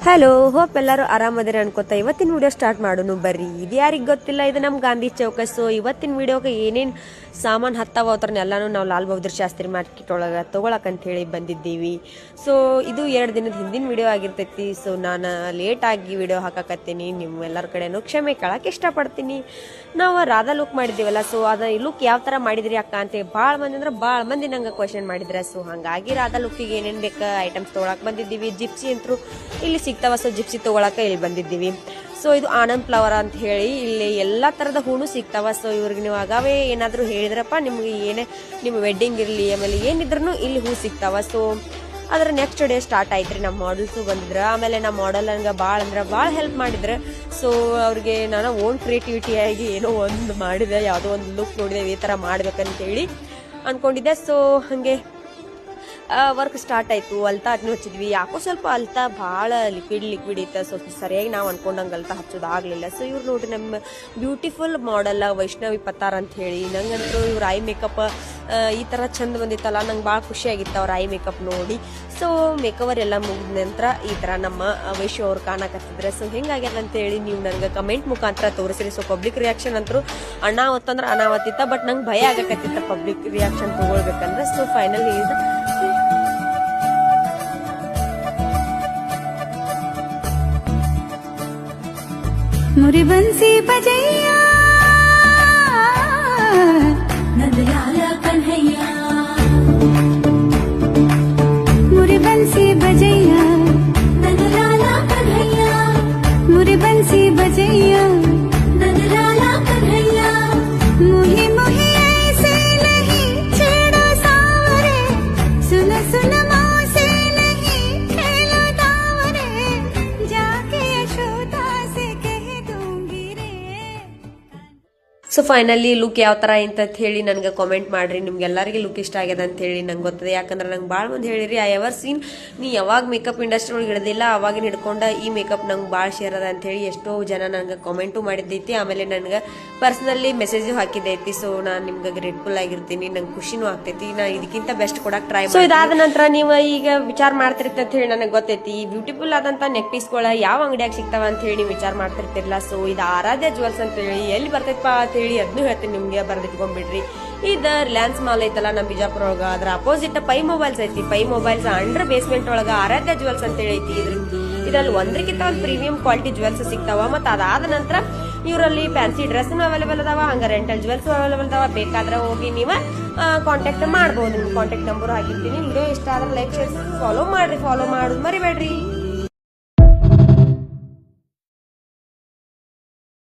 Hello, hope ಎಲ್ಲರೂ ಆರಾಮದಿರಿ ಅನ್ಕೋತಾ ಇವತ್ತಿನ video start ಮಾಡೋನು ಬರ್ರಿ. ಇದು ಯಾರಿಗೆ ಗೊತ್ತಿಲ್ಲ, ಇದು ನಮ್ಮ ಗಾಂಧಿ ಚೌಕ. ಸೊ ಇವತ್ತಿನ ವಿಡಿಯೋಗೆ ಏನೇನು ಸಾಮಾನು ಹತ್ತಾವ ಎಲ್ಲಾನು ನಾವು ಲಾಲ್ ಬಹದ್ದೂರ್ ಶಾಸ್ತ್ರಿ ಮಾರ್ಕೆಟ್ ಒಳಗೆ ತೊಗೊಳಕಂತ ಹೇಳಿ ಬಂದಿದ್ದೀವಿ. ಸೊ ಇದು 2 ದಿನದ ಹಿಂದಿನ ವಿಡಿಯೋ ಆಗಿರ್ತೈತಿ. ಸೊ ನಾನು ಲೇಟಾಗಿ ವಿಡಿಯೋ ಹಾಕಕತ್ತೀನಿ, ನಿಮ್ಮೆಲ್ಲರ ಕಡೆನೂ ಕ್ಷಮೆ ಕೇಳಕ್ಕೆ ಇಷ್ಟಪಡ್ತೀನಿ. ನಾವು ರಾಧಾ ಲುಕ್ ಮಾಡಿದ್ದೀವಲ್ಲ, ಸೊ ಅದು ಲುಕ್ ಯಾವ ಥರ ಮಾಡಿದ್ರಿ ಅಕ್ಕ ಅಂತೇಳಿ ಭಾಳ ಮಂದಿ ನಂಗೆ ಕ್ವಶನ್ ಮಾಡಿದ್ರೆ. ಸೊ ಹಾಗಾಗಿ ರಾಧಾ ಲುಕ್ಕಿಗೆ ಏನೇನು ಬೇಕು ಐಟಮ್ಸ್ ತೊಗೊಳಕ್ಕೆ ಬಂದಿದ್ದೀವಿ. ಜಿಪ್ಸಿ ಅಂತೂ ಇಲ್ಲಿ ಸಿಗ್ತಾವ, ಸೊ ಜಿಪ್ಸಿ ತೊಗೊಳಕ್ಕೆ ಇಲ್ಲಿ ಬಂದಿದ್ದೀವಿ. ಸೊ ಇದು ಆನಂದ್ ಫ್ಲವರ್ ಅಂತ ಹೇಳಿ ಇಲ್ಲಿ ಎಲ್ಲ ಥರದ ಹೂನು ಸಿಗ್ತಾವ. ಸೊ ಇವ್ರಿಗೆ ನೀವು ಆಗಾವೇ ಏನಾದರೂ ಹೇಳಿದ್ರಪ್ಪ ನಿಮ್ಗೆ ಏನೇ ನಿಮ್ಮ ವೆಡ್ಡಿಂಗ್ ಇರಲಿ ಆಮೇಲೆ ಏನಿದ್ರು ಇಲ್ಲಿ ಹೂ ಸಿಗ್ತಾವ. ಸೊ ಅದರ ನೆಕ್ಸ್ಟ್ ಡೇ ಸ್ಟಾರ್ಟ್ ಆಯ್ತು ರೀ. ನಮ್ಮ ಮಾಡೆಲ್ಸು ಬಂದಿದ್ರು. ಆಮೇಲೆ ನಮ್ಮ ಮಾಡೆಲ್ ನಂಗೆ ಭಾಳ ಹೆಲ್ಪ್ ಮಾಡಿದ್ರು. ಸೊ ಅವ್ರಿಗೆ ನಾನು ಓನ್ ಕ್ರಿಯೇಟಿವಿಟಿಯಾಗಿ ಏನೋ ಒಂದು ಮಾಡಿದೆ, ಯಾವುದೋ ಒಂದು ಲುಕ್ ನೋಡಿದೆ, ಈ ಥರ ಮಾಡ್ಬೇಕಂತೇಳಿ ಅಂದ್ಕೊಂಡಿದ್ದೆ. ಸೊ ಹಾಗೆ ವರ್ಕ್ ಸ್ಟಾರ್ಟ್ ಆಯಿತು. ಅಲ್ತಾ ಅದನ್ನು ಹಚ್ಚಿದ್ವಿ. ಯಾಕೋ ಸ್ವಲ್ಪ ಅಲ್ತಾ ಭಾಳ ಲಿಕ್ವಿಡ್ ಇತ್ತು, ಸ್ವಲ್ಪ ಸರಿಯಾಗಿ ನಾವು ಅನ್ಕೊಂಡಂಗೆ ಅಲ್ತಾ ಹಚ್ಚೋದಾಗಲಿಲ್ಲ. ಸೊ ಇವ್ರು ನೋಡ್ರಿ ನಮ್ಮ ಬ್ಯೂಟಿಫುಲ್ ಮಾಡೆಲ್ ವೈಷ್ಣವಿ ಪತ್ತಾರ್ ಅಂತ ಹೇಳಿ. ನಂಗಂತೂ ಇವ್ರ ಐ ಮೇಕಪ್ ಈ ಥರ ಚಂದ ಬಂದಿತ್ತಲ್ಲ, ನಂಗೆ ಭಾಳ ಖುಷಿಯಾಗಿತ್ತು ಅವ್ರ ಐ ಮೇಕಪ್ ನೋಡಿ. ಸೊ ಮೇಕವರ್ ಎಲ್ಲ ಮುಗಿದ ನಂತರ ಈ ಥರ ನಮ್ಮ ವೈಶು ಅವ್ರು ಕಾಣಕತ್ತಿದ್ರೆ. ಸೊ ಹೆಂಗಾಗ್ಯದ ಅಂತೇಳಿ ನೀವು ನನಗೆ ಕಮೆಂಟ್ ಮುಖಾಂತರ ತೋರಿಸ್ರಿ. ಸೊ ಪಬ್ಲಿಕ್ ರಿಯಾಕ್ಷನ್ ಅಂತೂ ಅನಾವತ್ತಂದ್ರೆ ಅನಾವತ್ತಿತ್ತ, ಬಟ್ ನಂಗೆ ಭಯ ಆಗಕತ್ತಿತ್ತ ಪಬ್ಲಿಕ್ ರಿಯಾಕ್ಷನ್ ತೊಗೊಳ್ಬೇಕಂದ್ರೆ. ಸೊ ಫೈನಲ್ ಇದು मुरी बंसी बजैया नंदलाल कन्हैया, मुरी बंसी बजैया नंदलाल कन्हैया, मुरी बंसी बजैया नंदलाल कन्हैया, मुही मुही ऐसे नहीं छेड़ो सावरे, सुन सुन मौसे नहीं खेलो दावरे, जाके यशोदा से ಸೊ ಫೈನಲಿ ಲುಕ್ ಯಾವ ಥರ ಅಂತ ಹೇಳಿ ನನಗೆ ಕಾಮೆಂಟ್ ಮಾಡಿರಿ. ನಿಮ್ಗೆಲ್ಲರಿಗೆ ಲುಕ್ ಇಷ್ಟ ಆಗ್ಯದ ಅಂತ ಹೇಳಿ ನಂಗೆ ಗೊತ್ತದೆ. ಯಾಕಂದ್ರೆ ನಂಗೆ ಭಾಳ ಮಂದಿ ಹೇಳಿರಿ, ಐ ಎವರ್ ಸೀನ್ ನೀ ಯಾವಾಗ ಮೇಕಪ್ ಇಂಡಸ್ಟ್ರಿ ಒಳಗೆ ಹಿಡ್ದಿಲ್ಲ ಅವಾಗಿನ ಹಿಡ್ಕೊಂಡ ಈ ಮೇಕಪ್ ನಂಗೆ ಭಾಳ ಶೇರ್ ಅದ ಅಂತೇಳಿ ಎಷ್ಟೋ ಜನ ನನಗೆ ಕಾಮೆಂಟು ಮಾಡಿದ್ದೈತಿ. ಆಮೇಲೆ ನನಗೆ ಪರ್ಸ್ನಲಿ ಮೆಸೇಜು ಹಾಕಿದ್ದೈತಿ. ಸೊ ನಾನು ನಿಮ್ಗೆ ಗ್ರೇಟ್ಫುಲ್ ಆಗಿರ್ತೀನಿ, ನಂಗೆ ಖುಷಿನೂ ಆಗ್ತೈತಿ. ನಾ ಇದಕ್ಕಿಂತ ಬೆಸ್ಟ್ ಕೊಡಕ್ಕೆ ಟ್ರೈ ಮಾಡಿ. ಸೊ ಇದಾದ ನಂತರ ನೀವು ಈಗ ವಿಚಾರ ಮಾಡ್ತಿರ್ತಿ ಅಂತ ಹೇಳಿ ನನಗೆ ಗೊತ್ತೈತಿ. ಬ್ಯೂಟಿಫುಲ್ ಆದಂಥ ನೆಕ್ ಪೀಸ್ಗಳ ಯಾವ ಅಂಗಡಿಯಾಗ ಸಿಗ್ತಾವ ಅಂತ ಹೇಳಿ ನೀವು ವಿಚಾರ ಮಾಡ್ತಿರ್ತಿರಲ್ಲ. ಸೊ ಇದು ಆರಾಧ್ಯ ಜ್ಯುವೆಲ್ಸ್ ಅಂತ ಹೇಳಿ ಎಲ್ಲಿ ಬರ್ತೈತಪ್ಪ ಅಂತ ಹೇಳಿ ಅದನ್ನು ಹೇಳ್ತೀನಿ ನಿಮ್ಗೆ, ಬರ್ದಿಟ್ಕೊಂಡ್ಬಿಡ್ರಿ. ಇದು ರಿಲಯನ್ಸ್ ಮಾಲ್ ಐತಲ್ಲ ನಮ್ಮ ಬಿಜಾಪುರ ಒಳಗ, ಅದ್ರ ಅಪೋಸಿಟ್ ಪೈ ಮೊಬೈಲ್ಸ್ ಐತಿ. ಪೈ ಮೊಬೈಲ್ಸ್ ಅಂಡರ್ ಬೇಸ್ಮೆಂಟ್ ಒಳಗ ಆರಾಧ್ಯ ಜ್ಯುವೆಲ್ಸ್ ಅಂತ ಹೇಳಿ ಐತಿ. ಇದ್ರಲ್ಲಿ ಒಂದ್ರಕ್ಕಿಂತ ಒಂದು ಪ್ರೀಮಿಯಂ ಕ್ವಾಲಿಟಿ ಜ್ಯುವೆಲ್ಸ್ ಸಿಗ್ತಾವ. ಮತ್ತೆ ಅದಾದ ನಂತರ ಇವರಲ್ಲಿ ಫ್ಯಾನ್ಸಿ ಡ್ರೆಸ್ ಅವೈಲೇಬಲ್ ಅದಾವ, ಹಂಗ ರೆಂಟಲ್ ಜ್ಯುವೆಲ್ಸ್ ಅವೈಲೇಬಲ್ ಅದಾವ. ಬೇಕಾದ್ರೆ ಹೋಗಿ ನೀವು ಕಾಂಟ್ಯಾಕ್ಟ್ ಮಾಡಬಹುದು. ನಿಮ್ಗೆ ಕಾಂಟ್ಯಾಕ್ಟ್ ನಂಬರ್ ಹಾಕಿರ್ತೀನಿ. ವಿಡಿಯೋ ಇಷ್ಟ ಆದ್ರೆ ಲೈಕ್, ಶೇರ್, ಫಾಲೋ ಮಾಡ್ರಿ. ಫಾಲೋ ಮಾಡೋದು ಮರಿಬೇಡ್ರಿ.